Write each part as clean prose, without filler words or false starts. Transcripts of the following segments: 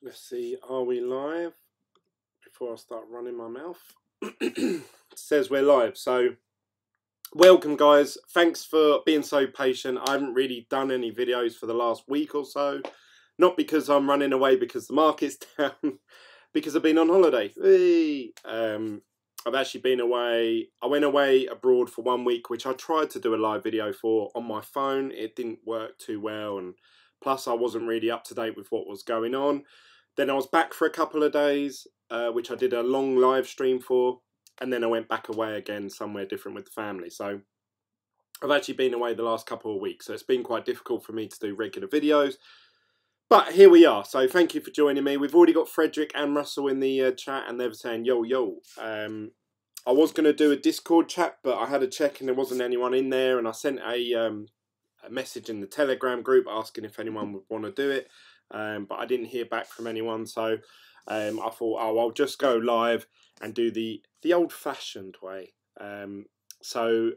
Let's see, are we live? Before I start running my mouth. It says we're live, so welcome guys. Thanks for being so patient. I haven't really done any videos for the last week or so. Not because I'm running away because the market's down, because I've been on holiday. I've actually been away. I went away abroad for 1 week, which I tried to do a live video for on my phone. It didn't work too well, and plus I wasn't really up to date with what was going on. Then I was back for a couple of days, which I did a long live stream for, and then I went back away again somewhere different with the family. So I've actually been away the last couple of weeks, so it's been quite difficult for me to do regular videos. But here we are, so thank you for joining me. We've already got Frederick and Russell in the chat, and they were saying, yo, yo. I was going to do a Discord chat, but I had a check and there wasn't anyone in there, and I sent a message in the Telegram group asking if anyone would want to do it. But I didn't hear back from anyone, so I thought, oh, I'll just go live and do the old-fashioned way. So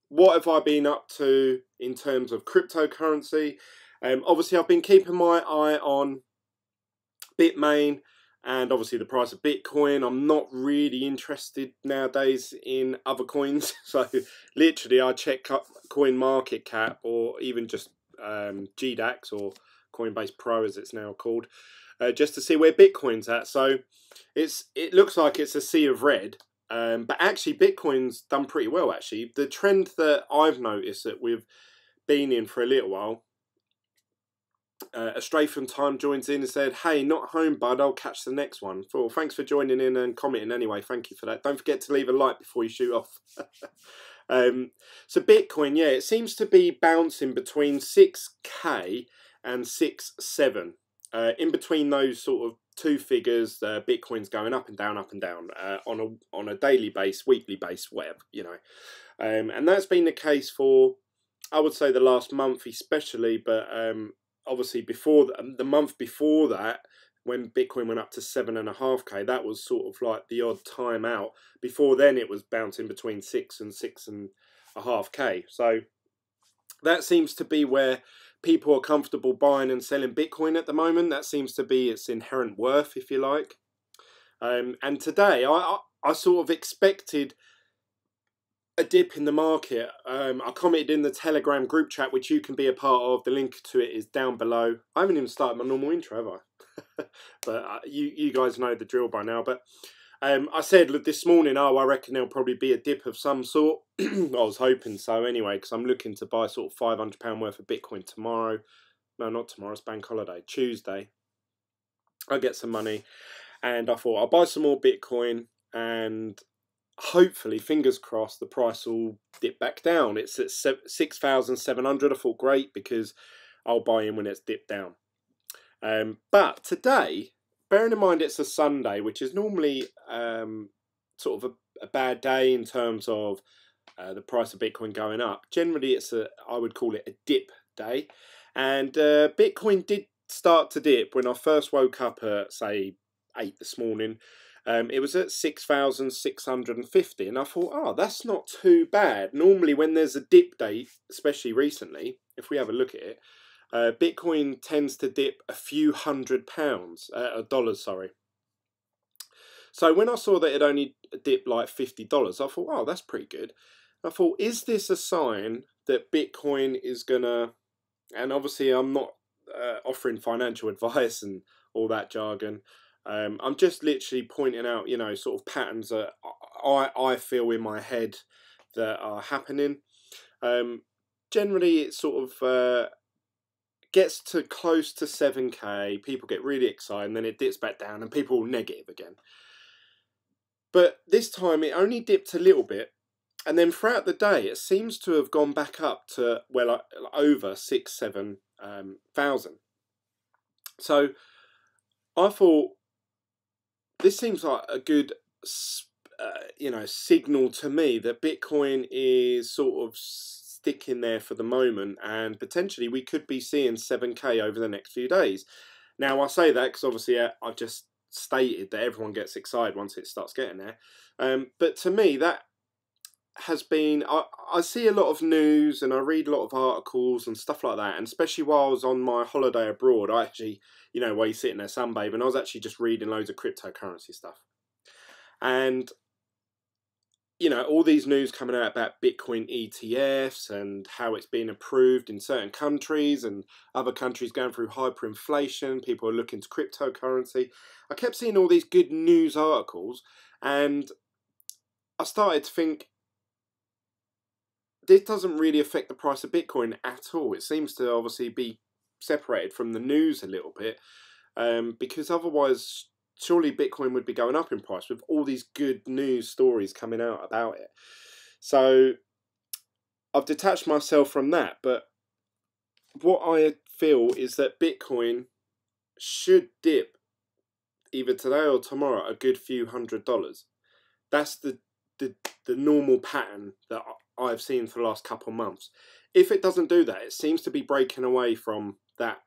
what have I been up to in terms of cryptocurrency? Obviously, I've been keeping my eye on Bitmain and obviously the price of Bitcoin. I'm not really interested nowadays in other coins, so literally I check coin market cap or even just GDAX or Coinbase Pro as it's now called, just to see where Bitcoin's at. So it looks like it's a sea of red, but actually Bitcoin's done pretty well. Actually, the trend that I've noticed that we've been in for a little while. Astray from Time joins in and said, hey, not home, bud, I'll catch the next one. Well, thanks for joining in and commenting anyway. Thank you for that. Don't forget to leave a like before you shoot off. So Bitcoin, yeah, it seems to be bouncing between 6k and 6.7. In between those sort of two figures, Bitcoin's going up and down on a daily base, weekly base, whatever, you know. And that's been the case for, I would say, the last month especially, but obviously before the month before that, when Bitcoin went up to 7.5k, that was sort of like the odd time out. Before then, it was bouncing between 6 and 6.5k. So that seems to be where people are comfortable buying and selling Bitcoin at the moment. That seems to be its inherent worth, if you like. And today, I sort of expected a dip in the market. I commented in the Telegram group chat, which you can be a part of. The link to it is down below. I haven't even started my normal intro, have I? But you guys know the drill by now. But I said, look, this morning, I reckon there'll probably be a dip of some sort. I was hoping so anyway, because I'm looking to buy sort of £500 worth of Bitcoin tomorrow. No, not tomorrow, it's bank holiday, Tuesday. I'll get some money, and I thought I'll buy some more Bitcoin, and hopefully, fingers crossed, the price will dip back down. It's at 6,700. I thought, great, because I'll buy in when it's dipped down. But today, bearing in mind it's a Sunday, which is normally sort of a bad day in terms of the price of Bitcoin going up. Generally, I would call it a dip day. And Bitcoin did start to dip when I first woke up at, say, 8 this morning. It was at 6,650, and I thought, oh, that's not too bad. Normally, when there's a dip day, especially recently, if we have a look at it, Bitcoin tends to dip a few dollars, sorry. So when I saw that it only dipped like $50, I thought, oh, that's pretty good. I thought, is this a sign that Bitcoin is gonna, and obviously I'm not offering financial advice and all that jargon. I'm just literally pointing out, you know, sort of patterns that I feel in my head that are happening. Generally, it sort of gets to close to 7k, people get really excited, and then it dips back down, and people are negative again. But this time, it only dipped a little bit, and then throughout the day, it seems to have gone back up to, well, over 6,000, 7,000. So I thought, this seems like a good, you know, signal to me that Bitcoin is sort of sticking there for the moment, and potentially we could be seeing 7k over the next few days. Now, I say that because obviously I've just stated that everyone gets excited once it starts getting there. But to me, that has been, I see a lot of news and I read a lot of articles and stuff like that, and especially while I was on my holiday abroad, I actually, you know, while you're sitting there sunbathing, I was actually just reading loads of cryptocurrency stuff. And you know, all these news coming out about Bitcoin ETFs and how it's being approved in certain countries and other countries going through hyperinflation, people are looking to cryptocurrency. I kept seeing all these good news articles and I started to think, this doesn't really affect the price of Bitcoin at all. It seems to obviously be separated from the news a little bit, because otherwise surely Bitcoin would be going up in price with all these good news stories coming out about it. So I've detached myself from that, but what I feel is that Bitcoin should dip either today or tomorrow a good few $100s. That's the normal pattern that I've seen for the last couple of months. If it doesn't do that, it seems to be breaking away from that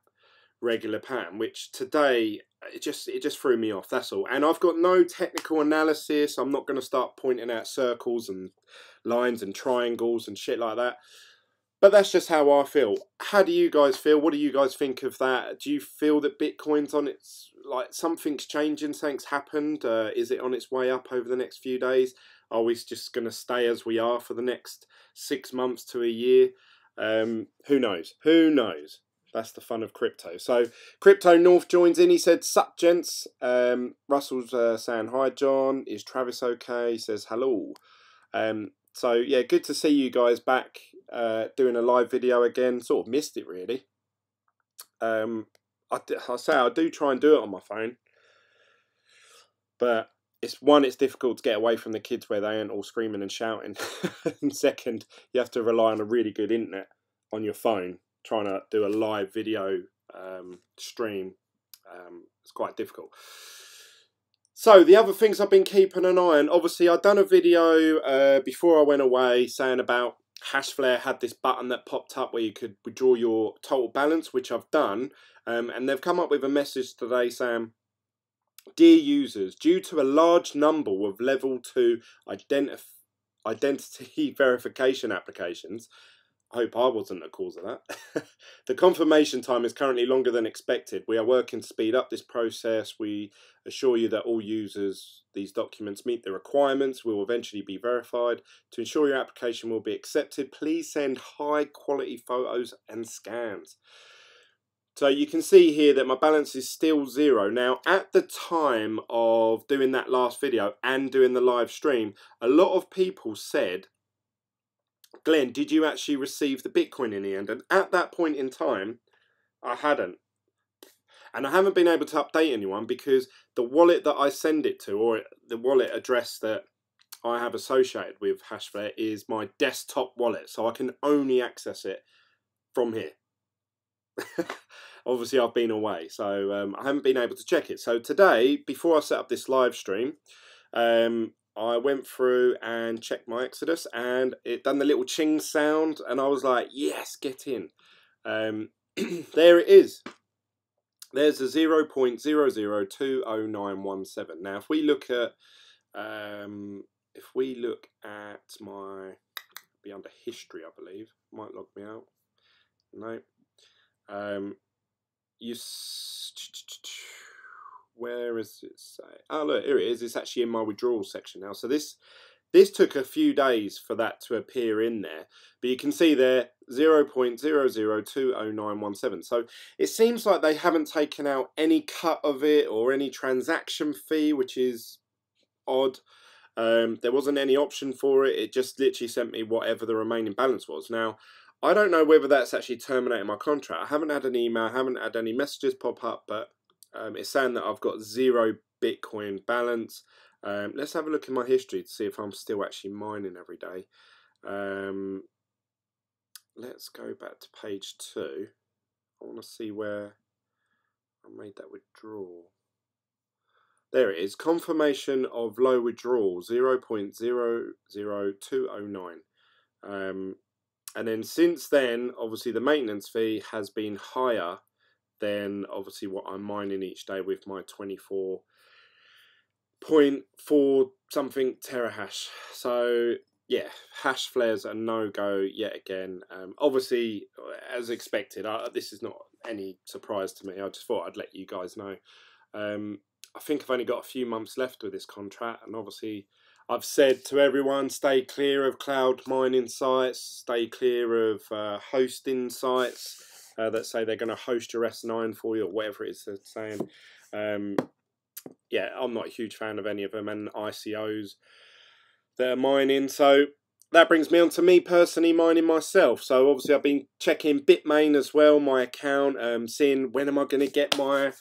regular pattern, which today it just threw me off. That's all. And I've got no technical analysis. I'm not going to start pointing out circles and lines and triangles and shit like that. But that's just how I feel. How do you guys feel? What do you guys think of that? Do you feel that Bitcoin's on its, like, something's changing, something's happened? Is it on its way up over the next few days? Are we just going to stay as we are for the next 6 months to a year? Who knows? Who knows? That's the fun of crypto. So Crypto North joins in. He said, "Sup, gents." Russell's saying hi, John. Is Travis okay? He says hello. So yeah, good to see you guys back doing a live video again. Sort of missed it really. I say I do try and do it on my phone, but it's difficult to get away from the kids where they ain't all screaming and shouting. And second, you have to rely on a really good internet on your phone trying to do a live video stream. It's quite difficult. So the other things I've been keeping an eye on, obviously I'd done a video before I went away saying about Hashflare had this button that popped up where you could withdraw your total balance, which I've done, and they've come up with a message today saying, "Dear users, due to a large number of level 2 identity verification applications," I hope I wasn't the cause of that. "The confirmation time is currently longer than expected. We are working to speed up this process. We assure you that all users, these documents meet the requirements, will eventually be verified. To ensure your application will be accepted, please send high quality photos and scans." So you can see here that my balance is still 0. Now, at the time of doing that last video and doing the live stream, a lot of people said, "Glenn, did you actually receive the Bitcoin in the end?" And at that point in time, I hadn't. And I haven't been able to update anyone because the wallet that I send it to, or the wallet address that I have associated with Hashflare, is my desktop wallet. So I can only access it from here. Obviously, I've been away, so I haven't been able to check it. So today, before I set up this live stream, I went through and checked my Exodus, and it done the little ching sound, and I was like, yes, get in. There it is. There's a 0.00200917. Now, if we look at my, be under history, I believe. Might log me out. No. Where is it say? Oh, look, here it is. It's actually in my withdrawal section now. So this took a few days for that to appear in there, but you can see there 0.00200917. So it seems like they haven't taken out any cut of it or any transaction fee, which is odd. There wasn't any option for it. It just literally sent me whatever the remaining balance was. Now, I don't know whether that's actually terminating my contract. I haven't had an email, I haven't had any messages pop up, but it's saying that I've got 0 Bitcoin balance. Let's have a look in my history to see if I'm still actually mining every day. Let's go back to page 2. I want to see where I made that withdrawal. There it is. Confirmation of low withdrawal, 0.00209. And then since then, obviously the maintenance fee has been higher than obviously what I'm mining each day with my 24.4 something terahash. So yeah, hash flares are no-go yet again. Obviously, as expected, this is not any surprise to me. I just thought I'd let you guys know. I think I've only got a few months left with this contract, and obviously I've said to everyone, stay clear of cloud mining sites, stay clear of hosting sites that say they're going to host your S9 for you, or whatever it is they're saying. Yeah, I'm not a huge fan of any of them, and ICOs that are mining. So that brings me on to me personally mining myself. So obviously I've been checking Bitmain as well, my account, seeing when am I going to get my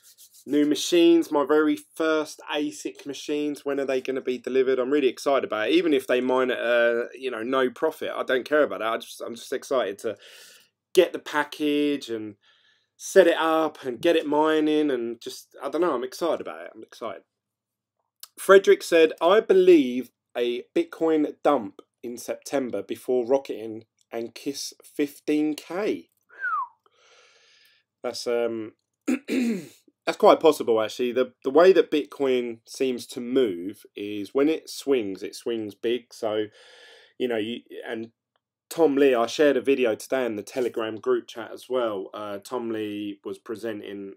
new machines, my very first ASIC machines. When are they going to be delivered? I'm really excited about it. Even if they mine at you know, no profit, I don't care about that. I'm just excited to get the package and set it up and get it mining, and just, I don't know, I'm excited about it. I'm excited. Frederick said, I believe a Bitcoin dump in September before rocketing and kiss 15k. That's that's quite possible actually. The way that Bitcoin seems to move is when it swings big. So, you know, and Tom Lee, I shared a video today in the Telegram group chat as well. Tom Lee was presenting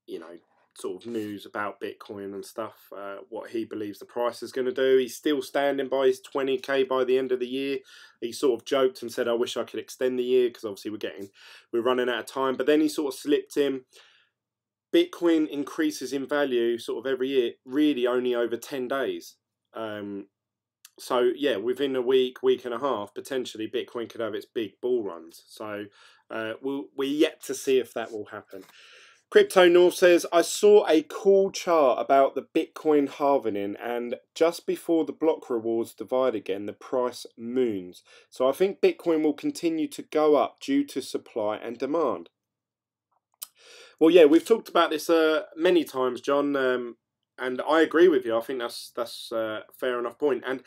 you know, sort of news about Bitcoin and stuff, what he believes the price is going to do. He's still standing by his 20k by the end of the year. He sort of joked and said, I wish I could extend the year, because obviously we're running out of time. But then he sort of slipped in. Bitcoin increases in value sort of every year, really only over 10 days. So yeah, within a week and a half, potentially Bitcoin could have its big bull runs. So we're yet to see if that will happen. Crypto North says, I saw a cool chart about the Bitcoin halvening, and just before the block rewards divide again, the price moons. So I think Bitcoin will continue to go up due to supply and demand. Well, yeah, we've talked about this many times, John, and I agree with you. I think that's a fair enough point. And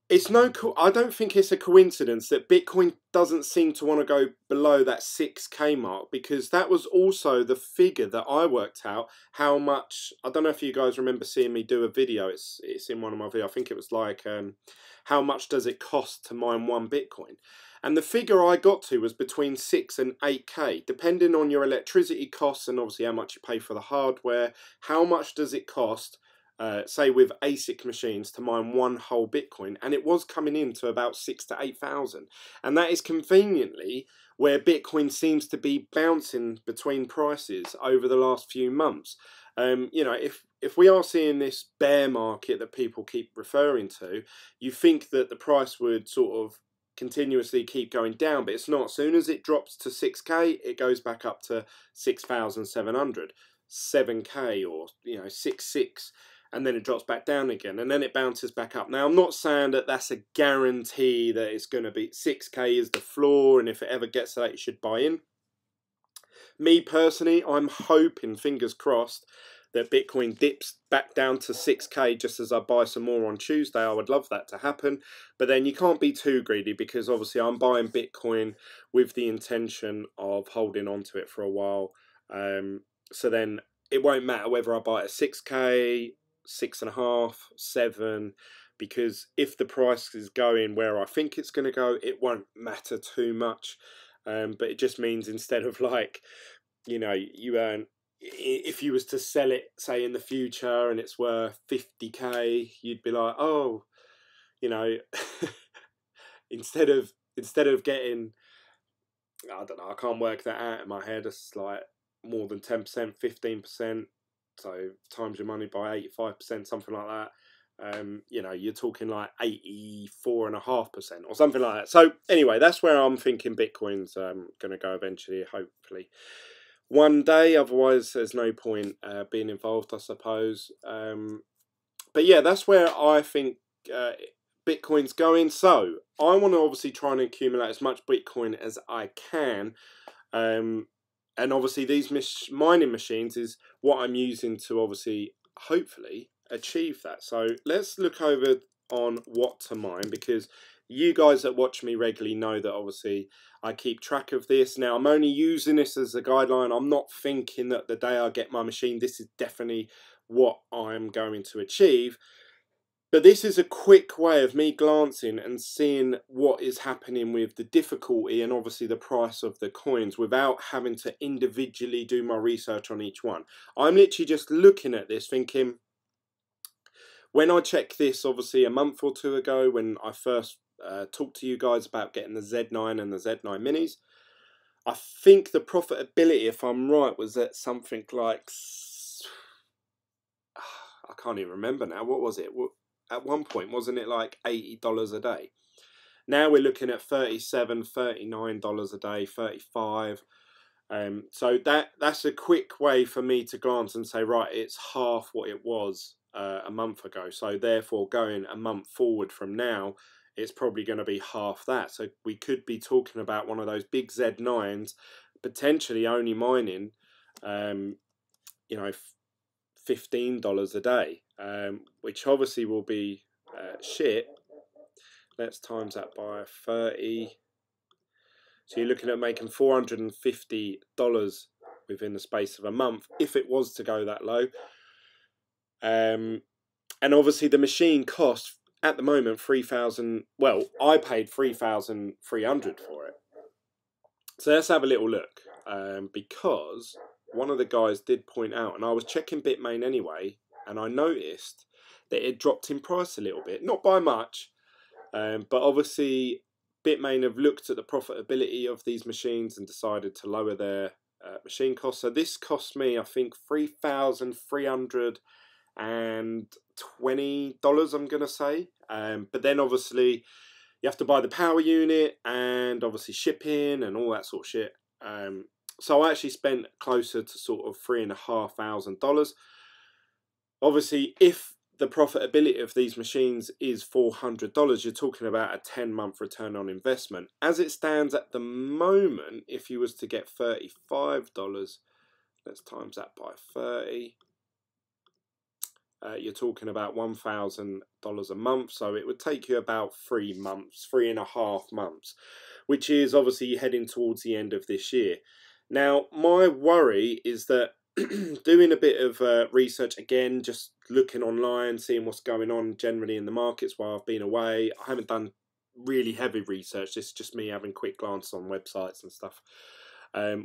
it's I don't think it's a coincidence that Bitcoin doesn't seem to want to go below that 6k mark, because that was also the figure that I worked out how much. I don't know if you guys remember seeing me do a video. It's in one of my videos. I think it was like how much does it cost to mine one Bitcoin? And the figure I got to was between 6 and 8k, depending on your electricity costs and obviously how much you pay for the hardware. How much does it cost? Say with ASIC machines to mine one whole Bitcoin, and it was coming in to about 6,000 to 8,000, and that is conveniently where Bitcoin seems to be bouncing between prices over the last few months. You know, if we are seeing this bear market that people keep referring to, you think that the price would sort of continuously keep going down, but it's not. As soon as it drops to 6k, it goes back up to 6,700, 7k, or you know, 6.6. And then it drops back down again, and then it bounces back up. Now, I'm not saying that that's a guarantee that it's going to be 6k is the floor, and if it ever gets to that, you should buy in. Me personally, I'm hoping, fingers crossed, that Bitcoin dips back down to 6k just as I buy some more on Tuesday. I would love that to happen. But then you can't be too greedy, because obviously I'm buying Bitcoin with the intention of holding on to it for a while. So then it won't matter whether I buy it at 6k, 6.5, 7, because if the price is going where I think it's going to go, it won't matter too much. But it just means, instead of, like, you know, you earn, if you was to sell it, say in the future, and it's worth 50k, you'd be like, oh, you know, instead of getting, I don't know, I can't work that out in my head, it's like more than 10%, 15%. So times your money by 85%, something like that. You know, you're talking like 84.5% or something like that. So anyway, that's where I'm thinking Bitcoin's going to go eventually, hopefully one day. Otherwise, there's no point being involved, I suppose. But yeah, that's where I think Bitcoin's going. So I want to obviously try and accumulate as much Bitcoin as I can. And obviously these mining machines is what I'm using to obviously, hopefully, achieve that. So let's look over on what to mine, because you guys that watch me regularly know that obviously I keep track of this. Now, I'm only using this as a guideline. I'm not thinking that the day I get my machine, this is definitely what I'm going to achieve. But this is a quick way of me glancing and seeing what is happening with the difficulty and obviously the price of the coins without having to individually do my research on each one. I'm literally just looking at this thinking, when I checked this obviously a month or two ago when I first talked to you guys about getting the Z9 and the Z9 minis, I think the profitability, if I'm right, was at something like, I can't even remember now, what was it? At one point, wasn't it like $80 a day? Now we're looking at $37, $39 a day, 35. So that's a quick way for me to glance and say, right, it's half what it was a month ago. So therefore, going a month forward from now, it's probably going to be half that. So we could be talking about one of those big Z9s potentially only mining, you know, $15 a day, which obviously will be shit. Let's times that by 30. So you're looking at making $450 within the space of a month if it was to go that low. And obviously the machine costs at the moment 3,000. Well, I paid 3,300 for it. So let's have a little look, because one of the guys did point out, and I was checking Bitmain anyway, and I noticed that it dropped in price a little bit, not by much, but obviously Bitmain have looked at the profitability of these machines and decided to lower their machine costs. So this cost me, I think, $3,320, I'm going to say. But then obviously you have to buy the power unit and obviously shipping and all that sort of shit. So I actually spent closer to sort of $3,500. Obviously, if the profitability of these machines is $400, you're talking about a 10-month return on investment. As it stands at the moment, if you was to get $35, let's times that by 30. You're talking about $1,000 a month, so it would take you about 3 months, 3.5 months, which is obviously heading towards the end of this year. Now, my worry is that doing a bit of research again, just looking online, seeing what's going on generally in the markets while I've been away. I haven't done really heavy research. It's just me having quick glance on websites and stuff.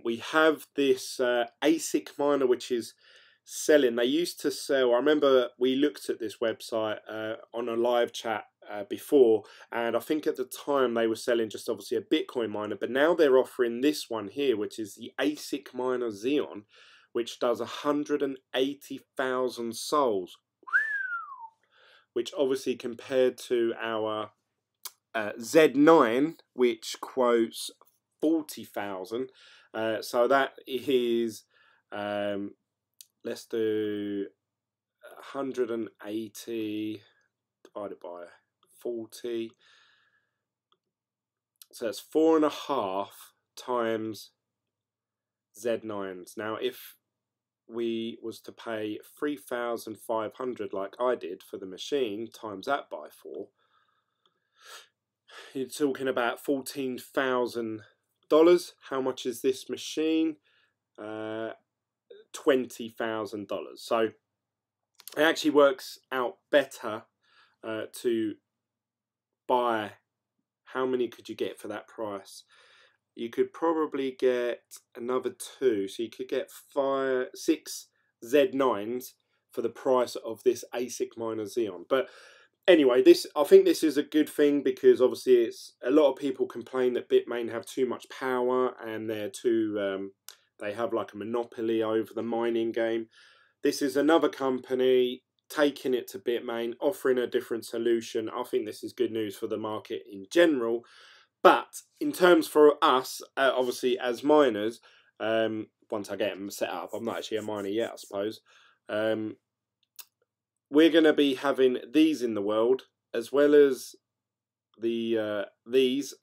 We have this ASIC miner which is selling. They used to sell, I remember we looked at this website on a live chat before, and I think at the time they were selling just obviously a Bitcoin miner, but now they're offering this one here, which is the ASIC miner Xeon, which does 180,000 souls, which obviously compared to our Z9, which quotes 40,000, so that is, let's do 180 divided by 40, so that's 4.5 times Z9s. Now if we was to pay 3,500 like I did for the machine, times that by 4, you're talking about $14,000. How much is this machine? $20,000. So it actually works out better to buy. How many could you get for that price? You could probably get another 2, so you could get 6 Z9s for the price of this ASIC miner Xeon. But anyway, I think this is a good thing, because obviously it's a lot of people complain that Bitmain have too much power and they're too they have like a monopoly over the mining game. This is another company taking it to Bitmain, offering a different solution. I think this is good news for the market in general. But in terms for us, obviously as miners, once I get them set up, I'm not actually a miner yet, I suppose. We're going to be having these in the world, as well as the these,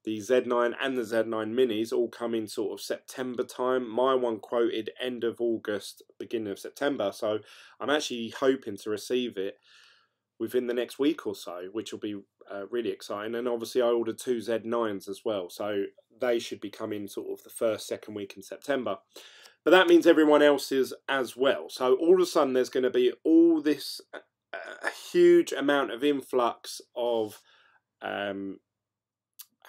the Z9 and the Z9 minis, all come in sort of September time. My one quoted end of August, beginning of September. So I'm actually hoping to receive it within the next week or so, which will be really exciting. And obviously I ordered 2 Z9s as well, so they should be coming sort of the first, second week in September. But that means everyone else is as well. So all of a sudden there's going to be all this a huge amount of influx of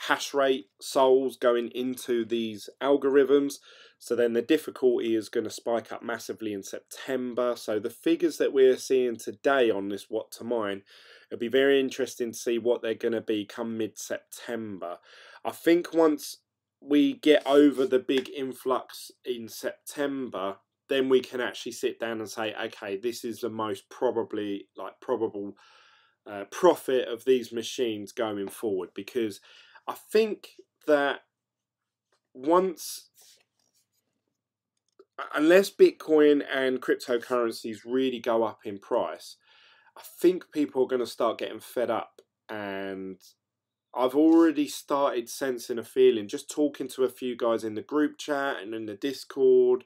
hash rate souls going into these algorithms. So then the difficulty is going to spike up massively in September. So the figures that we're seeing today on this what to mine, it'll be very interesting to see what they're going to be come mid-September. I think once we get over the big influx in September, then we can actually sit down and say, okay, this is the most probable profit of these machines going forward, because I think that unless Bitcoin and cryptocurrencies really go up in price, I think people are going to start getting fed up. And I've already started sensing a feeling, just talking to a few guys in the group chat and in the Discord,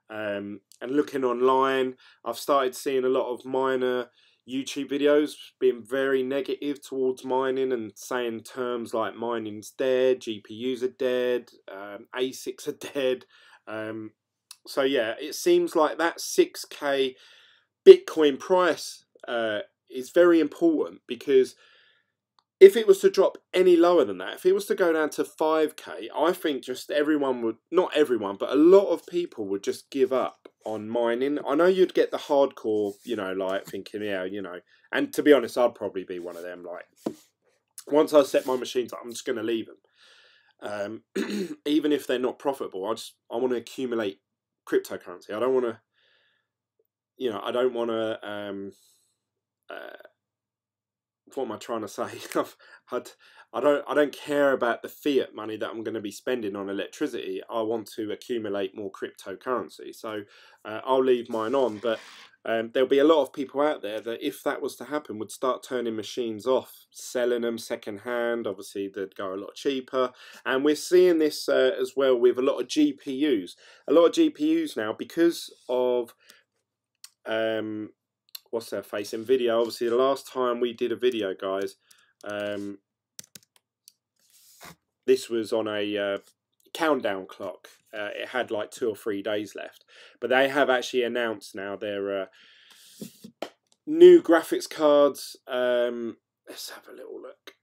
and looking online. I've started seeing a lot of miner YouTube videos being very negative towards mining and saying terms like mining's dead, GPUs are dead, ASICs are dead. So yeah, it seems like that 6K Bitcoin price is very important, because if it was to drop any lower than that, if it was to go down to 5K, I think just everyone would, not everyone, but a lot of people would just give up on mining. I know you'd get the hardcore, you know, like thinking, yeah, you know, and to be honest, I'd probably be one of them. Like, once I set my machines up, I'm just going to leave them. Even if they're not profitable, I want to accumulate cryptocurrency. I don't want to, you know, I don't want to, what am I trying to say? I don't care about the fiat money that I'm going to be spending on electricity. I want to accumulate more cryptocurrency. So I'll leave mine on, but there'll be a lot of people out there that, if that was to happen, would start turning machines off, selling them second hand. Obviously, they'd go a lot cheaper. And we're seeing this as well with a lot of GPUs. A lot of GPUs now, because of what's their face, Nvidia. Obviously, the last time we did a video, guys, this was on a countdown clock. It had like 2 or 3 days left, but they have actually announced now their new graphics cards. Let's have a little look.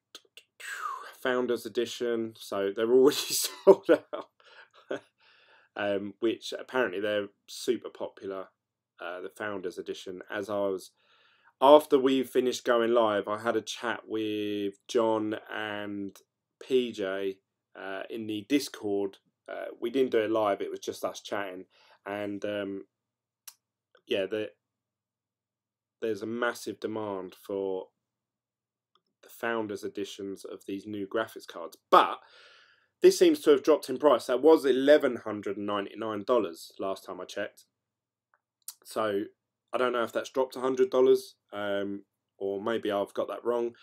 Founders edition. So they're already sold out, which apparently they're super popular. The Founders Edition. After we finished going live, I had a chat with John and PJ in the Discord. We didn't do it live, it was just us chatting. And yeah, there's a massive demand for the Founders Editions of these new graphics cards. But this seems to have dropped in price. That was $1,199 last time I checked. So I don't know if that's dropped $100, or maybe I've got that wrong.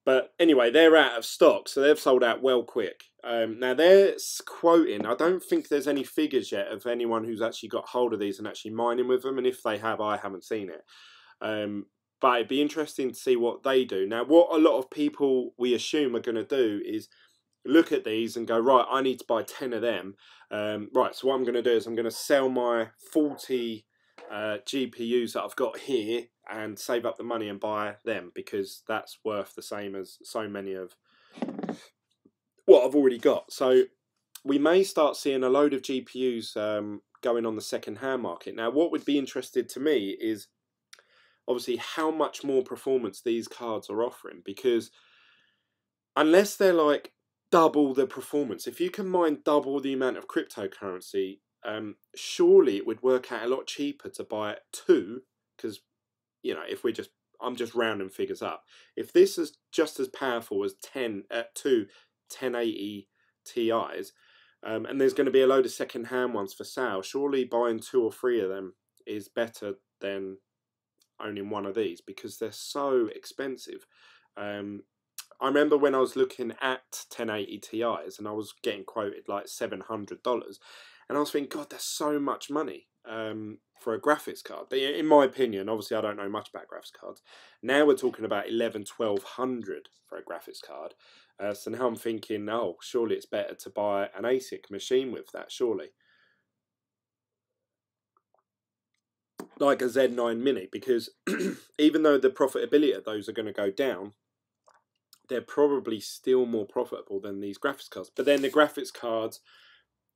But anyway, they're out of stock, so they've sold out well quick. Now they're quoting, I don't think there's any figures yet of anyone who's actually got hold of these and actually mining with them. And if they have, I haven't seen it. But it'd be interesting to see what they do. Now, what a lot of people, we assume, are going to do is look at these and go, right, I need to buy 10 of them. Right, so what I'm going to do is I'm going to sell my 40 GPUs that I've got here and save up the money and buy them, because that's worth the same as so many of what I've already got. So we may start seeing a load of GPUs going on the second-hand market. Now, what would be interesting to me is obviously how much more performance these cards are offering, because unless they're like double the performance, if you can mine double the amount of cryptocurrency, surely it would work out a lot cheaper to buy 2, because, you know, if I'm just rounding figures up. If this is just as powerful as 2 1080 Ti's, and there's going to be a load of second-hand ones for sale, surely buying 2 or 3 of them is better than owning one of these, because they're so expensive. I remember when I was looking at 1080 Ti's and I was getting quoted like $700, and I was thinking, God, that's so much money for a graphics card. But in my opinion, obviously I don't know much about graphics cards. Now we're talking about $1,100-1,200 for a graphics card. So now I'm thinking, oh, surely it's better to buy an ASIC machine with that, surely. like a Z9 Mini, because even though the profitability of those are going to go down, they're probably still more profitable than these graphics cards. But then the graphics cards,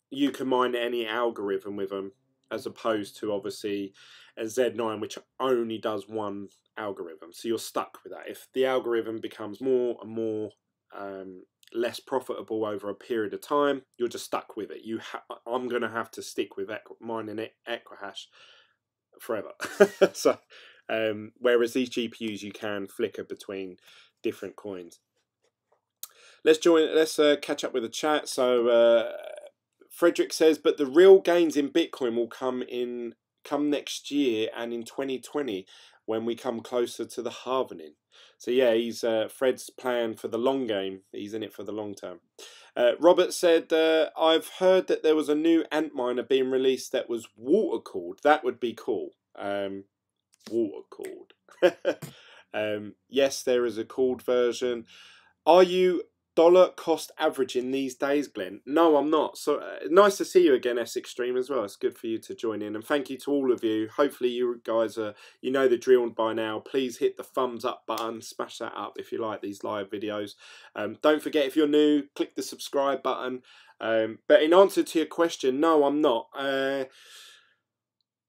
you can mine any algorithm with them, as opposed to obviously a Z9, which only does one algorithm. So you're stuck with that. If the algorithm becomes more and more less profitable over a period of time, you're just stuck with it. I'm going to have to stick with mining Equihash forever. So whereas these GPUs, you can flicker between different coins. Let's catch up with the chat. So Frederick says, but the real gains in Bitcoin will come next year and in 2020 when we come closer to the halvening. So yeah, he's Fred's plan for the long game. He's in it for the long term. Robert said, I've heard that there was a new ant miner being released that was water cooled. That would be cool. Water cooled. Yes, there is a cooled version. Are you dollar cost averaging these days, Glenn? No, I'm not. So nice to see you again, S Extreme, as well. It's good for you to join in, and thank you to all of you. Hopefully you guys are, you know the drill by now. Please hit the thumbs up button, smash that up if you like these live videos. Don't forget, if you're new, click the subscribe button. But in answer to your question, no, I'm not.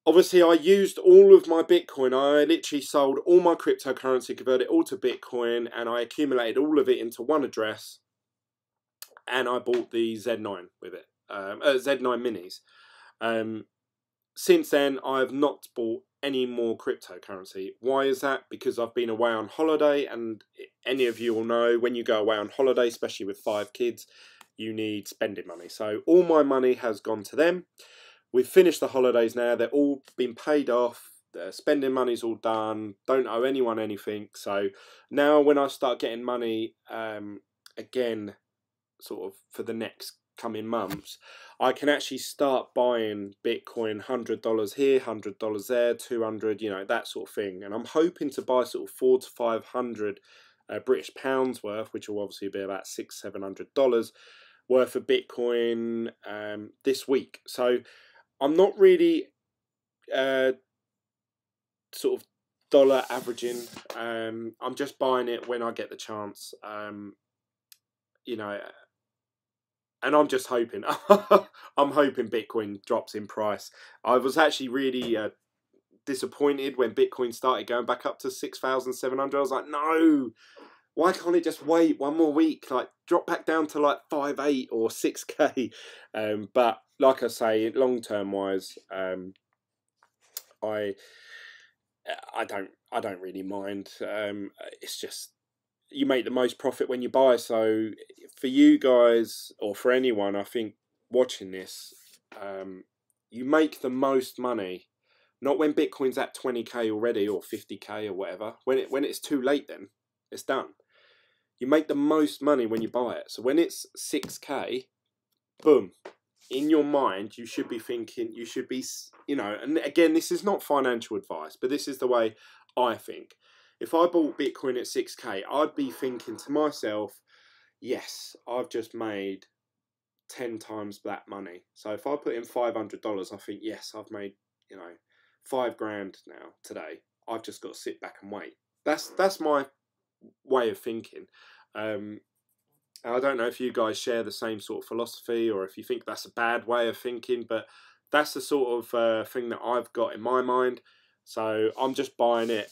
Obviously, I used all of my Bitcoin. I literally sold all my cryptocurrency, converted it all to Bitcoin, and I accumulated all of it into one address. And I bought the Z9 with it, Z9 Minis. Since then, I have not bought any more cryptocurrency. Why is that? Because I've been away on holiday, and any of you will know when you go away on holiday, especially with 5 kids, you need spending money. So all my money has gone to them. We've finished the holidays now. They're all been paid off. The spending money's all done. Don't owe anyone anything. So now when I start getting money again, sort of for the next coming months, I can actually start buying Bitcoin, $100 here, $100 there, 200, you know, that sort of thing. And I'm hoping to buy sort of 400 to 500 British pounds worth, which will obviously be about $600-700 worth of Bitcoin this week. So I'm not really sort of dollar averaging. I'm just buying it when I get the chance. You know, and I'm just hoping. I'm hoping Bitcoin drops in price. I was actually really disappointed when Bitcoin started going back up to 6,700. I was like, no, why can't it just wait one more week? Like, drop back down to like 5.8 or 6K. But like I say, long term wise, I don't really mind. It's just, you make the most profit when you buy. So for you guys, or for anyone, I think watching this, you make the most money not when Bitcoin's at 20K already or 50K or whatever. When it's too late, then it's done. You make the most money when you buy it. So when it's 6K, boom, in your mind, you should be thinking, you should be, you know, and again, this is not financial advice, but this is the way I think. If I bought Bitcoin at 6K, I'd be thinking to myself, yes, I've just made 10 times that money. So if I put in $500, I think, yes, I've made, you know, 5 grand now today. I've just got to sit back and wait. That's my way of thinking. I don't know if you guys share the same sort of philosophy, or if you think that's a bad way of thinking, but that's the sort of thing that I've got in my mind. So I'm just buying it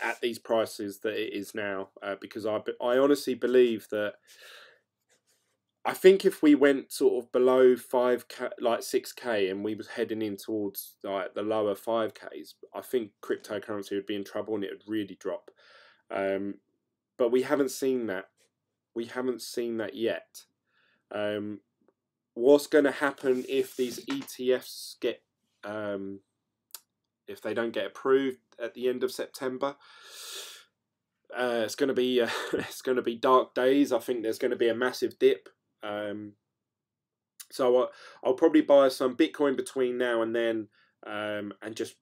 at these prices that it is now, because I honestly believe that, I think if we went sort of below 5K, like 6K, and we was heading in towards like the lower 5Ks, I think cryptocurrency would be in trouble and it would really drop. But we haven't seen that. We haven't seen that yet. What's going to happen if these ETFs get, if they don't get approved at the end of September? It's going to be it's going to be dark days. I think there's going to be a massive dip. So I'll probably buy some Bitcoin between now and then, and just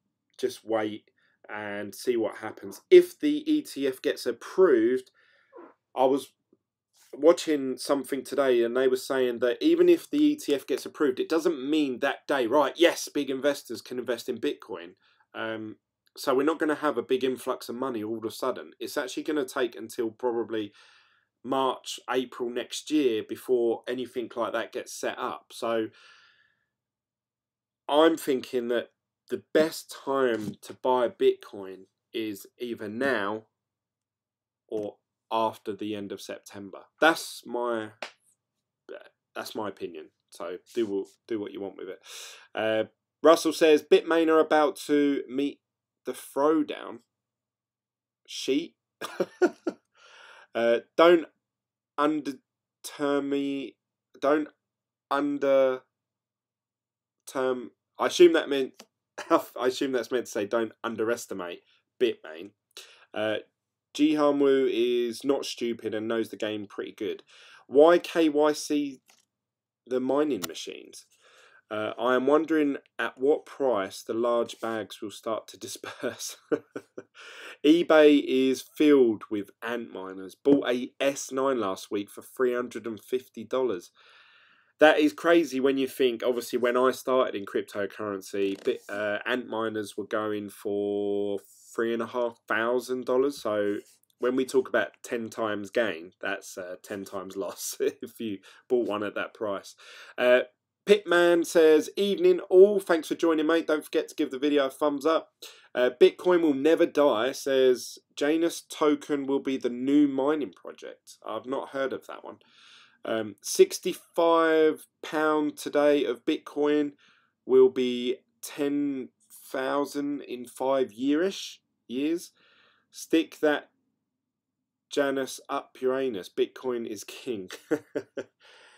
wait and see what happens. If the ETF gets approved, I was watching something today and they were saying that even if the ETF gets approved, it doesn't mean that day, right, yes, big investors can invest in Bitcoin. So we're not going to have a big influx of money all of a sudden. It's actually going to take until probably March, April next year before anything like that gets set up. So I'm thinking that the best time to buy Bitcoin is either now or after the end of September. That's my opinion. So do what you want with it. Russell says Bitmain are about to meet the throwdown sheet. Don't underterm me. Don't underterm. I assume that meant. I assume that's meant to say don't underestimate Bitmain. Jihan Wu is not stupid and knows the game pretty good. Why KYC the mining machines? I am wondering at what price the large bags will start to disperse. eBay is filled with ant miners. Bought a S9 last week for $350. That is crazy when you think, obviously, when I started in cryptocurrency, ant miners were going for $3,500. So when we talk about 10 times gain, that's 10 times loss if you bought one at that price. Pitman says, evening all, thanks for joining, mate. Don't forget to give the video a thumbs up. Bitcoin will never die, says Janus token will be the new mining project. I've not heard of that one. £65 today of Bitcoin will be 10,000 in 5 years. Stick that Janus up Uranus. Bitcoin is king.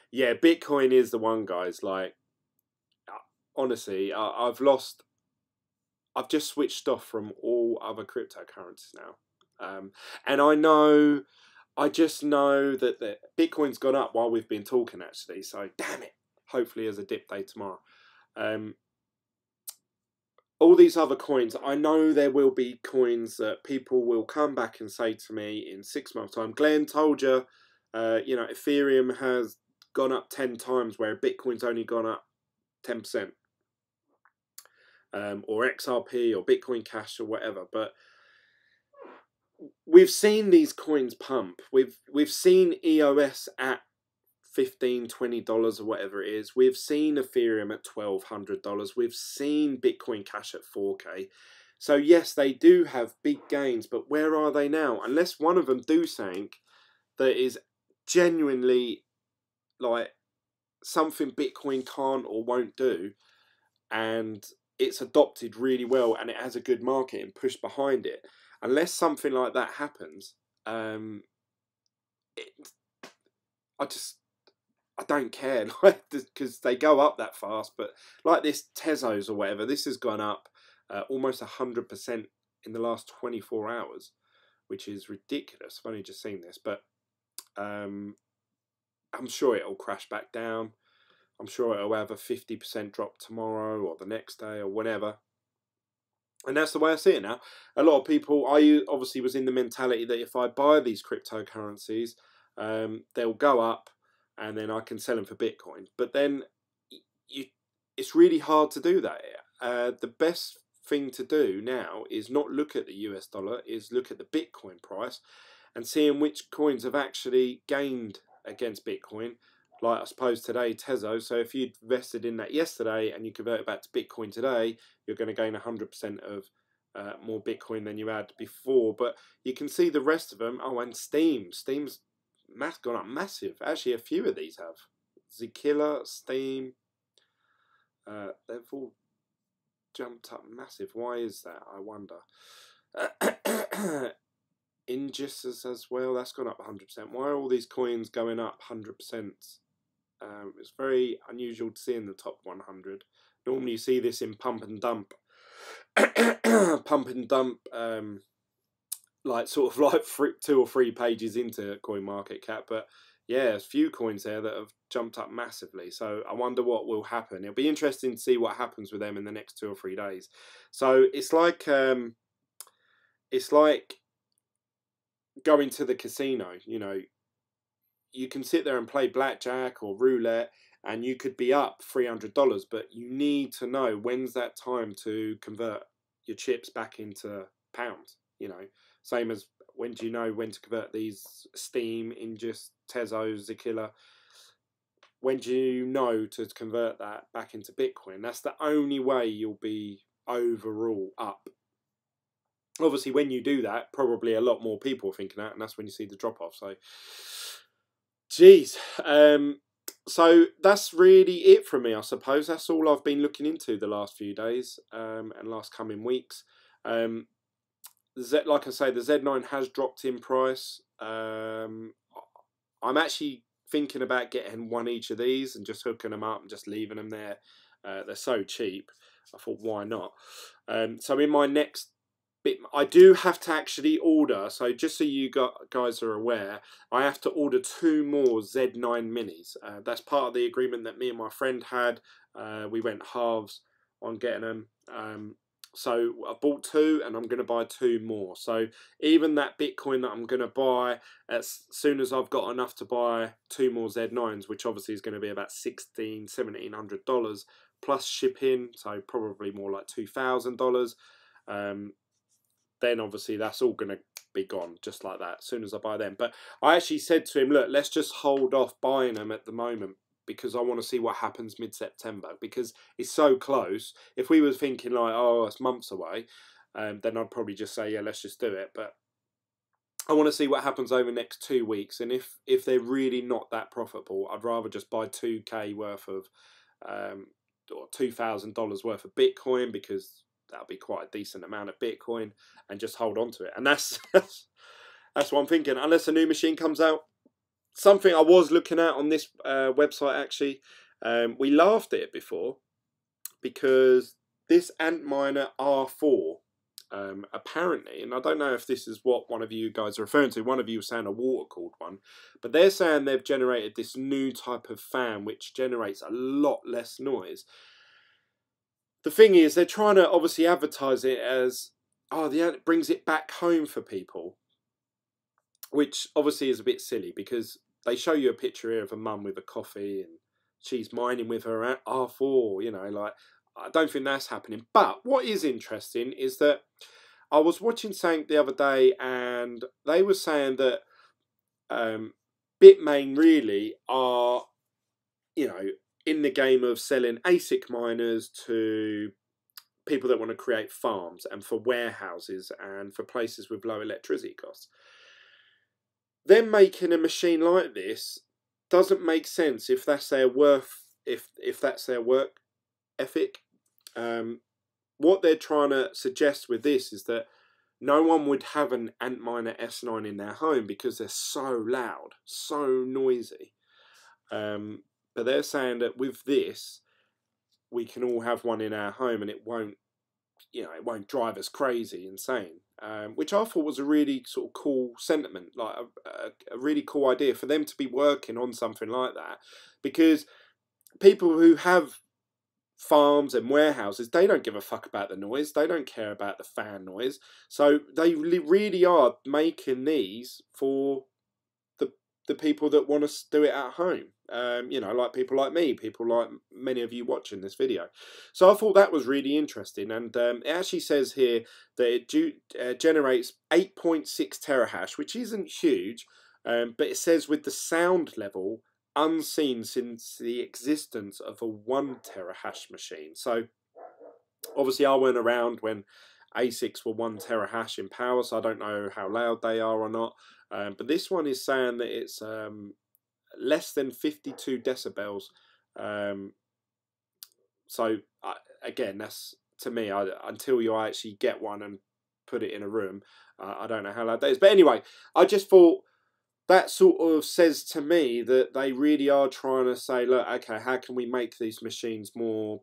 Yeah, Bitcoin is the one, guys. Like, honestly, I've just switched off from all other cryptocurrencies now. And I just know that Bitcoin's gone up while we've been talking, actually. So, damn it. Hopefully, there's a dip day tomorrow. All these other coins, I know there will be coins that people will come back and say to me in 6 months' time, Glenn told you, Ethereum has gone up 10 times where Bitcoin's only gone up 10%. Or XRP or Bitcoin Cash or whatever. But we've seen these coins pump. We've seen EOS at $15, $20 or whatever it is. We've seen Ethereum at $1,200. We've seen Bitcoin Cash at 4K. So yes, they do have big gains, but where are they now? Unless one of them do something that is genuinely like something Bitcoin can't or won't do, and it's adopted really well and it has a good market and push behind it. Unless something like that happens, I don't care, like, because they go up that fast. But like this Tezos or whatever, this has gone up almost 100% in the last 24 hours, which is ridiculous. I've only just seen this, but I'm sure it'll crash back down. I'm sure it'll have a 50% drop tomorrow or the next day or whenever. And that's the way I see it now. A lot of people, I obviously was in the mentality that if I buy these cryptocurrencies, they'll go up and then I can sell them for Bitcoin. But then it's really hard to do that. The best thing to do now is not look at the US dollar, is look at the Bitcoin price and seeing which coins have actually gained against Bitcoin. Like I suppose today, Tezos. So if you'd invested in that yesterday and you convert it back to Bitcoin today, you're going to gain 100% of more Bitcoin than you had before. But you can see the rest of them. Oh, and Steam's gone up massive. Actually, a few of these have. Zkiller, Steam, they've all jumped up massive. Why is that? I wonder. Injustice as well. That's gone up 100%. Why are all these coins going up 100%? It's very unusual to see in the top 100. Normally you see this in pump and dump. Pump and dump, like sort of like 2 or 3 pages into CoinMarketCap. But yeah, there's a few coins there that have jumped up massively. So I wonder what will happen. It'll be interesting to see what happens with them in the next 2 or 3 days. So it's like going to the casino. You know, you can sit there and play blackjack or roulette and you could be up $300, but you need to know when's that time to convert. your chips back into pounds. You know, same as when do you know when to convert these Steam, Ingest, Tezos, Zikilla? When do you know to convert that back into Bitcoin? That's the only way you'll be overall up. Obviously, when you do that, probably a lot more people are thinking that, and that's when you see the drop off. So, geez. So that's really it from me, I suppose. That's all I've been looking into the last few days and last coming weeks. Like I say, the Z9 has dropped in price. I'm actually thinking about getting one each of these and just hooking them up and just leaving them there. They're so cheap. I thought, why not? So in my next bit, I do have to actually order. So just so you guys are aware, I have to order 2 more Z9 minis. That's part of the agreement that me and my friend had. We went halves on getting them. So I bought 2 and I'm going to buy 2 more. So even that Bitcoin that I'm going to buy, as soon as I've got enough to buy 2 more Z9s, which obviously is going to be about $1,600, $1,700 plus shipping, so probably more like $2,000. Then obviously that's all going to be gone just like that as soon as I buy them. But I actually said to him, look, let's just hold off buying them at the moment, because I want to see what happens mid-September, because it's so close. If we were thinking like, oh, it's months away, then I'd probably just say, yeah, let's just do it. But I want to see what happens over the next 2 weeks, and if they're really not that profitable, I'd rather just buy 2K worth of or $2,000 worth of Bitcoin, because that'll be quite a decent amount of Bitcoin, and just hold on to it. And that's what I'm thinking. Unless a new machine comes out. Something I was looking at on this website, actually, we laughed at it before, because this Antminer R4, apparently, and I don't know if this is what one of you guys are referring to, one of you was saying a water-cooled one, but they're saying they've generated this new type of fan which generates a lot less noise. The thing is, they're trying to obviously advertise it as, oh, it brings it back home for people, which obviously is a bit silly, because they show you a picture here of a mum with a coffee and she's mining with her R4, you know, like, I don't think that's happening. But what is interesting is that I was watching something the other day, and they were saying that Bitmain really are, you know, in the game of selling ASIC miners to people that want to create farms and for warehouses and for places with low electricity costs. Them making a machine like this doesn't make sense if that's their if that's their work ethic. What they're trying to suggest with this is that no one would have an Antminer S9 in their home because they're so loud, so noisy. But they're saying that with this, we can all have one in our home, and it won't, you know, it won't drive us crazy, insane. Which I thought was a really sort of cool sentiment, like a really cool idea for them to be working on something like that, because people who have farms and warehouses, they don't give a fuck about the noise, they don't care about the fan noise, so they really are making these for the people that want to do it at home. You know, like people like me, people like many of you watching this video. So I thought that was really interesting, and it actually says here that it generates 8.6 terahash, which isn't huge, but it says with the sound level unseen since the existence of a 1 terahash machine. So obviously I went around when ASICs were 1 terahash in power, so I don't know how loud they are or not. But this one is saying that it's less than 52 decibels. So again, that's, to me, until you actually get one and put it in a room, I don't know how loud that is. But anyway, I just thought that sort of says to me that they really are trying to say, look, okay, how can we make these machines more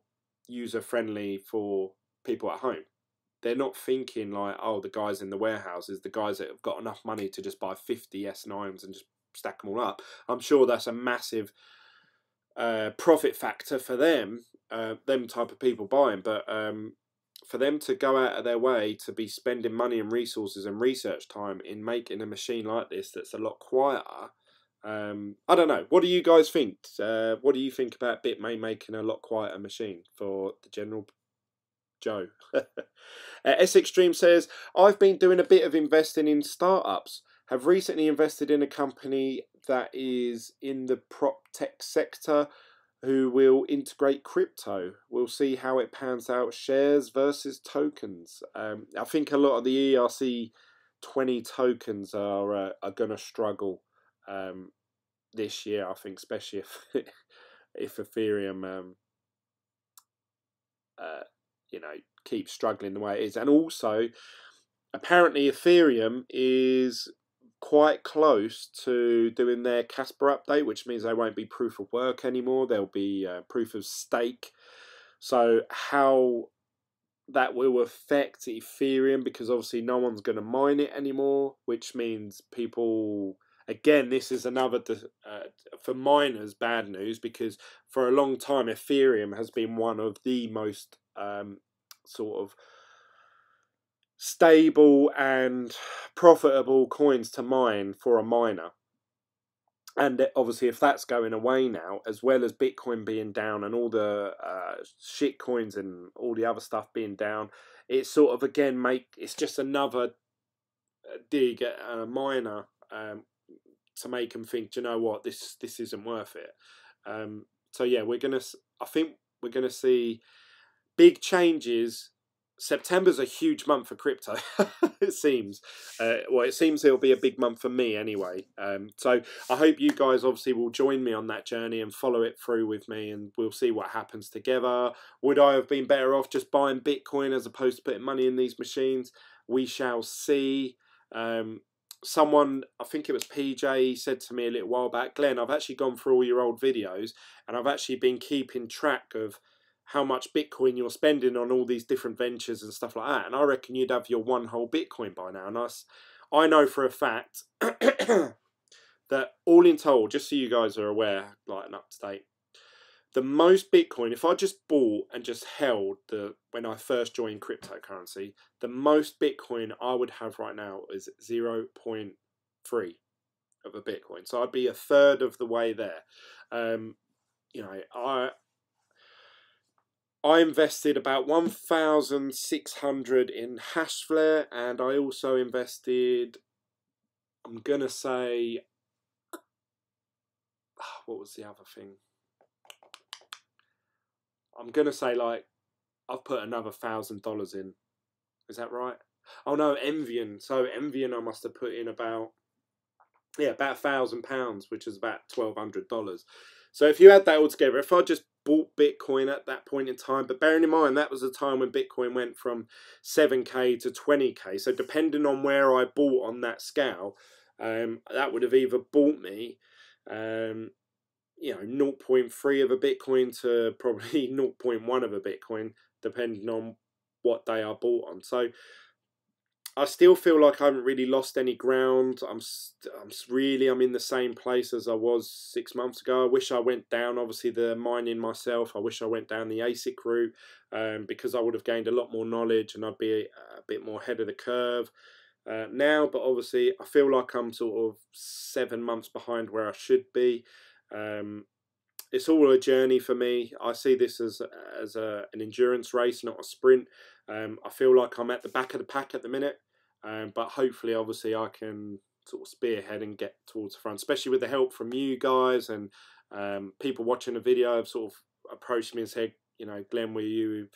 user-friendly for people at home? They're not thinking like, oh, the guys in the warehouses, the guys that have got enough money to just buy 50 S9s and just stack them all up. I'm sure that's a massive profit factor for them type of people buying. But for them to go out of their way to be spending money and resources and research time in making a machine like this that's a lot quieter, I don't know. What do you guys think? What do you think about Bitmain making a lot quieter machine for the Joe. S Extreme says, I've been doing a bit of investing in startups. Have recently invested in a company that is in the prop tech sector who will integrate crypto. We'll see how it pans out. Shares versus tokens. I think a lot of the ERC20 tokens are going to struggle this year. I think, especially if if Ethereum, you know, keeps struggling the way it is, and also apparently Ethereum is quite close to doing their Casper update, which means they won't be proof of work anymore. They'll be proof of stake. So how that will affect Ethereum, because obviously no one's going to mine it anymore, which means people, again, this is another for miners bad news, because for a long time Ethereum has been one of the most sort of stable and profitable coins to mine for a miner. And obviously if that's going away now, as well as Bitcoin being down and all the shit coins and all the other stuff being down, it's sort of again it's just another dig at a miner to make them think, do you know what, this isn't worth it. So yeah, I think we're gonna see big changes. September's a huge month for crypto. It seems. Well, it seems it'll be a big month for me anyway. So I hope you guys obviously will join me on that journey and follow it through with me, and we'll see what happens together. Would I have been better off just buying Bitcoin as opposed to putting money in these machines? We shall see. Someone, I think it was PJ, said to me a little while back, Glenn, I've actually gone through all your old videos and I've actually been keeping track of how much Bitcoin you're spending on all these different ventures and stuff like that, and I reckon you'd have your one whole Bitcoin by now. And I know for a fact that all in total, just so you guys are aware, like and up to date, the most Bitcoin, if I just bought and just held when I first joined cryptocurrency, the most Bitcoin I would have right now is 0.3 of a Bitcoin. So I'd be a third of the way there. You know, I invested about 1,600 in Hashflare, and I also invested, I'm going to say, what was the other thing? I'm going to say, like, I've put another $1,000 in. Is that right? Oh no, Envian. So Envian I must have put in about £1,000, which is about $1,200. So if you add that all together, if I just bought Bitcoin at that point in time, but bearing in mind that was the time when Bitcoin went from 7k to 20k, so depending on where I bought on that scale, that would have either bought me you know, 0.3 of a Bitcoin to probably 0.1 of a Bitcoin, depending on what day I bought on. So I still feel like I haven't really lost any ground. I'm in the same place as I was 6 months ago. I wish I went down, obviously, the mining myself. I wish I went down the ASIC route, because I would have gained a lot more knowledge and I'd be a bit more ahead of the curve now. But obviously, I feel like I'm sort of 7 months behind where I should be. It's all a journey for me. I see this as an endurance race, not a sprint. I feel like I'm at the back of the pack at the minute, but hopefully, obviously, I can sort of spearhead and get towards the front, especially with the help from you guys and people watching the video have sort of approached me and said, you know, Glenn, will you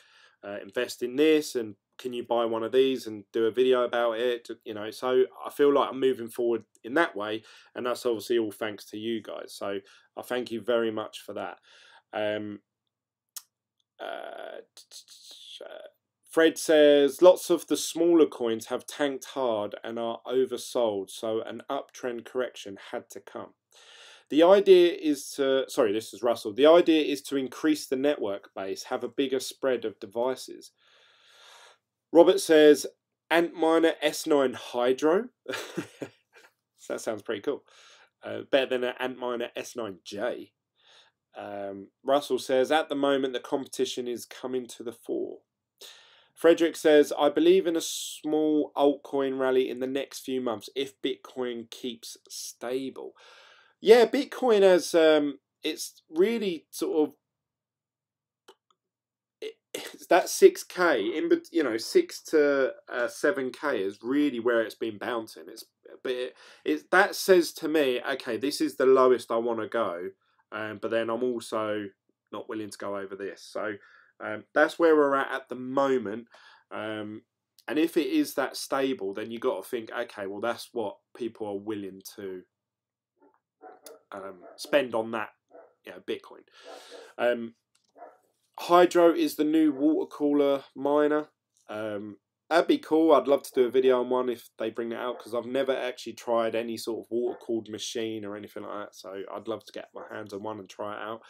invest in this, and can you buy one of these and do a video about it? You know, so I feel like I'm moving forward in that way, and that's obviously all thanks to you guys. So I thank you very much for that. Fred says lots of the smaller coins have tanked hard and are oversold, so an uptrend correction had to come. The idea is to, sorry, this is Russell. The idea is to increase the network base, have a bigger spread of devices. Robert says Antminer S9 Hydro. So that sounds pretty cool. Better than an Antminer S9J. Russell says at the moment the competition is coming to the fore. Frederick says, I believe in a small altcoin rally in the next few months if Bitcoin keeps stable. Yeah, Bitcoin has, it's really sort of, that 6K in, you know, 6 to 7K is really where it's been bouncing. But that says to me, okay, this is the lowest I want to go, but then I'm also not willing to go over this. So that's where we're at the moment. And if it is that stable, then you got to think, okay, well, that's what people are willing to spend on that, you know, Bitcoin. Hydro is the new water cooler miner. That'd be cool. I'd love to do a video on one if they bring it out, because I've never actually tried any sort of water cooled machine or anything like that. So I'd love to get my hands on one and try it out.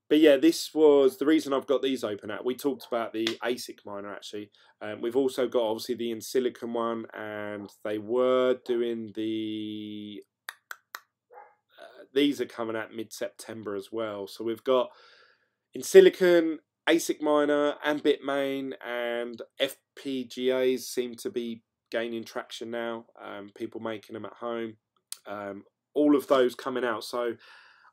But yeah, this was the reason I've got these open at. We talked about the ASIC miner actually. We've also got obviously the in silicon one, and they were doing the. These are coming out mid-September as well. So we've got in silicon, ASIC miner, and Bitmain, and FPGAs seem to be gaining traction now. People making them at home. All of those coming out. So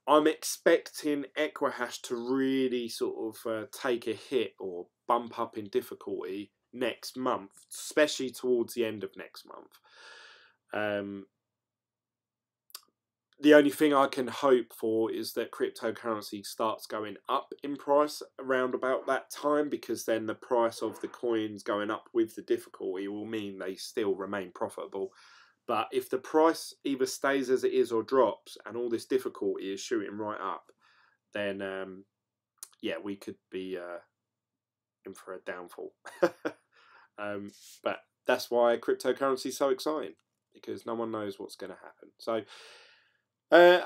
I'm expecting Equihash to really sort of take a hit or bump up in difficulty next month, especially towards the end of next month. The only thing I can hope for is that cryptocurrency starts going up in price around about that time, because then the price of the coins going up with the difficulty will mean they still remain profitable. But if the price either stays as it is or drops, and all this difficulty is shooting right up, then yeah, we could be in for a downfall. But that's why cryptocurrency is so exciting, because no one knows what's going to happen. So I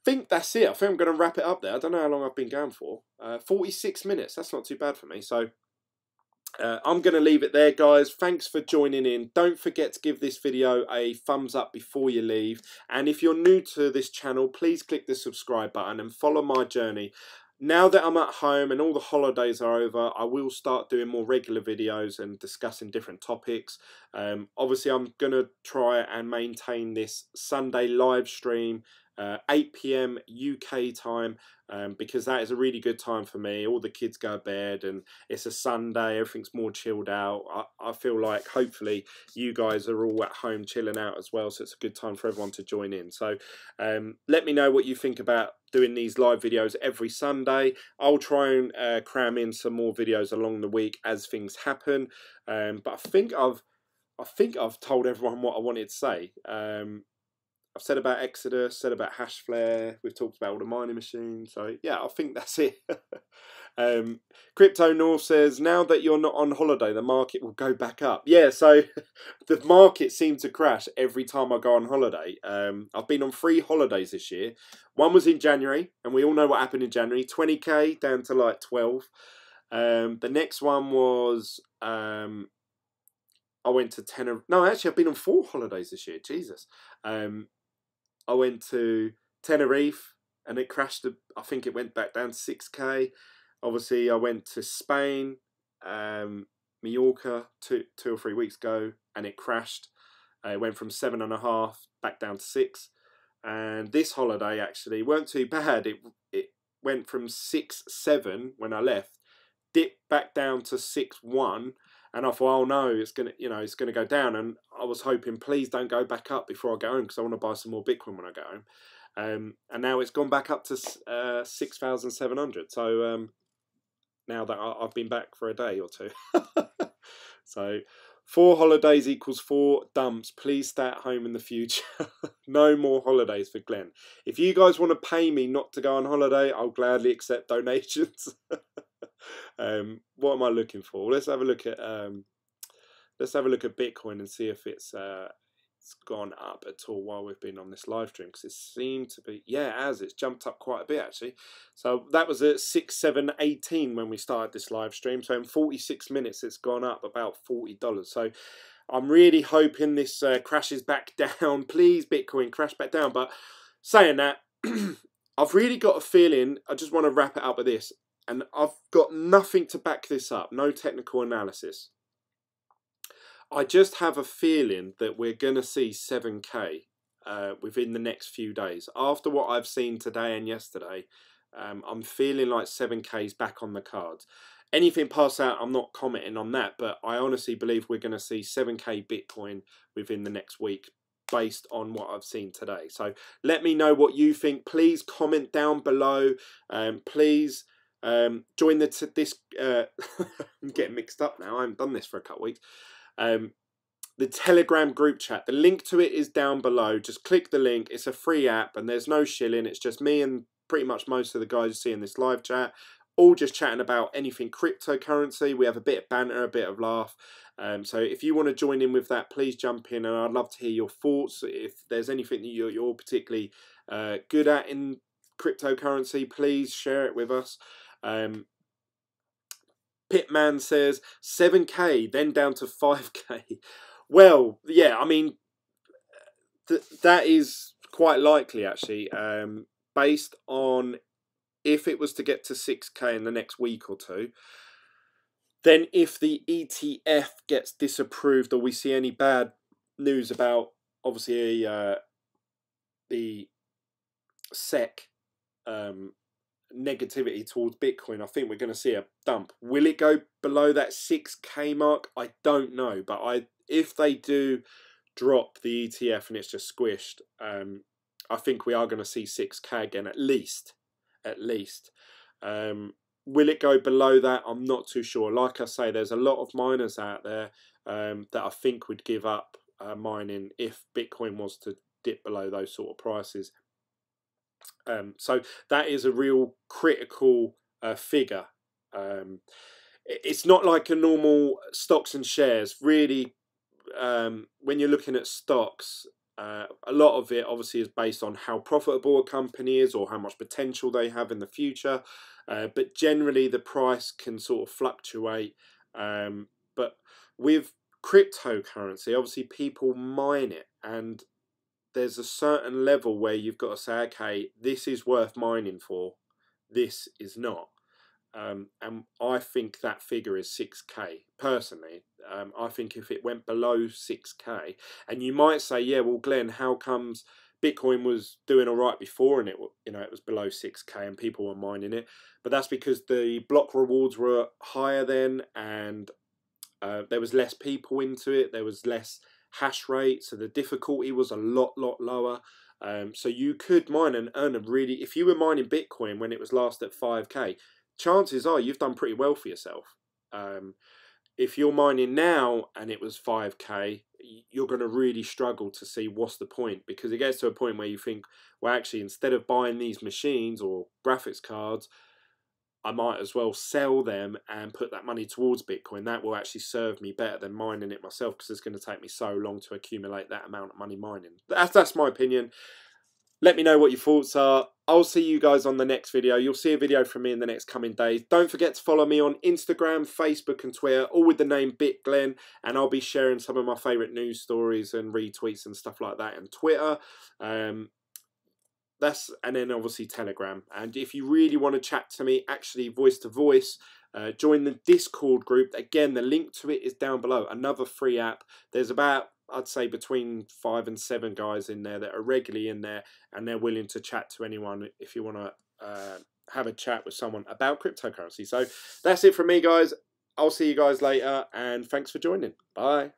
think that's it. I think I'm going to wrap it up there. I don't know how long I've been going for. 46 minutes. That's not too bad for me. So I'm going to leave it there, guys. Thanks for joining in. Don't forget to give this video a thumbs up before you leave. And if you're new to this channel, please click the subscribe button and follow my journey. Now that I'm at home and all the holidays are over, I will start doing more regular videos and discussing different topics. Obviously, I'm going to try and maintain this Sunday live stream, 8 PM UK time, because that is a really good time for me. All the kids go to bed and it's a Sunday, everything's more chilled out. I feel like hopefully you guys are all at home chilling out as well, so it's a good time for everyone to join in. So let me know what you think about doing these live videos every Sunday. I'll try and cram in some more videos along the week as things happen. But I think I've told everyone what I wanted to say. I've said about Exodus, said about Hashflare, we've talked about all the mining machines, so yeah, I think that's it. Crypto North says, now that you're not on holiday, the market will go back up. Yeah, so the market seems to crash every time I go on holiday. I've been on 3 holidays this year. One was in January, and we all know what happened in January, 20k down to like 12. The next one was, I went to Tenerife. No, actually, I've been on 4 holidays this year, Jesus. I went to Tenerife and it crashed. I think it went back down to 6k. Obviously, I went to Spain, Mallorca 2 or 3 weeks ago, and it crashed. It went from 7.5 back down to 6. And this holiday actually weren't too bad. It went from 6.7 when I left, dipped back down to 6.1. And I thought, oh no, it's gonna go down. And I was hoping, please don't go back up before I go home, because I want to buy some more Bitcoin when I go home. And now it's gone back up to 6,700. So now that I've been back for a day or 2, so 4 holidays equals 4 dumps. Please stay at home in the future. No more holidays for Glenn. If you guys want to pay me not to go on holiday, I'll gladly accept donations. What am I looking for? Let's have a look at Bitcoin and see if it's gone up at all while we've been on this live stream, because it seemed to be, yeah, it's jumped up quite a bit actually. So that was at 6,718 when we started this live stream. So in 46 minutes, it's gone up about $40. So I'm really hoping this crashes back down. Please, Bitcoin, crash back down. But saying that, I've really got a feeling. I just want to wrap it up with this. And I've got nothing to back this up, no technical analysis. I just have a feeling that we're going to see 7k within the next few days. After what I've seen today and yesterday, I'm feeling like 7k is back on the cards. Anything past that, I'm not commenting on that, but I honestly believe we're going to see 7k Bitcoin within the next week based on what I've seen today. So let me know what you think. Please comment down below. Please join this. I'm getting mixed up now. I haven't done this for a couple of weeks. The Telegram group chat. The link to it is down below. Just click the link. It's a free app and there's no shilling. It's just me and pretty much most of the guys you see in this live chat, all just chatting about anything cryptocurrency. We have a bit of banter, a bit of laugh. So if you want to join in with that, please jump in, and I'd love to hear your thoughts. If there's anything that you're particularly good at in cryptocurrency, please share it with us. Pitman says 7k, then down to 5k. Well, yeah, I mean, that is quite likely actually, based on if it was to get to 6k in the next week or two. Then if the ETF gets disapproved or we see any bad news about, obviously, the SEC negativity towards Bitcoin, I think we're going to see a dump. Will it go below that 6k mark? I don't know, but if they do drop the ETF and it's just squished, I think we are going to see 6k again at least. Will it go below that? I'm not too sure. Like I say, there's a lot of miners out there that I think would give up mining if Bitcoin was to dip below those sort of prices. So that is a real critical figure. It's not like a normal stocks and shares. Really, when you're looking at stocks, a lot of it obviously is based on how profitable a company is or how much potential they have in the future. But generally the price can sort of fluctuate. But with cryptocurrency, obviously people mine it, and there's a certain level where you've got to say, okay, this is worth mining for, this is not. And I think that figure is 6k personally. I think if it went below 6k, and you might say, yeah, well, Glenn, how comes Bitcoin was doing all right before and it was below 6k and people were mining it? But that's because the block rewards were higher then, and there was less people into it. There was less hash rate, so the difficulty was a lot lower. So you could mine and earn a really, if you were mining Bitcoin when it was last at 5k, chances are you've done pretty well for yourself. If you're mining now and it was 5k, you're going to really struggle to see what's the point, because it gets to a point where you think, well, actually, instead of buying these machines or graphics cards, I might as well sell them and put that money towards Bitcoin. That will actually serve me better than mining it myself, because it's going to take me so long to accumulate that amount of money mining. That's my opinion. Let me know what your thoughts are. I'll see you guys on the next video. You'll see a video from me in the next coming days. Don't forget to follow me on Instagram, Facebook and Twitter, all with the name BitGlen, and I'll be sharing some of my favourite news stories and retweets and stuff like that on Twitter. And then obviously Telegram. And if you really want to chat to me, actually voice to voice, join the Discord group. Again, the link to it is down below. Another free app. There's about, I'd say, between 5 and 7 guys in there that are regularly in there, and they're willing to chat to anyone if you want to have a chat with someone about cryptocurrency. So that's it from me, guys. I'll see you guys later, and thanks for joining. Bye.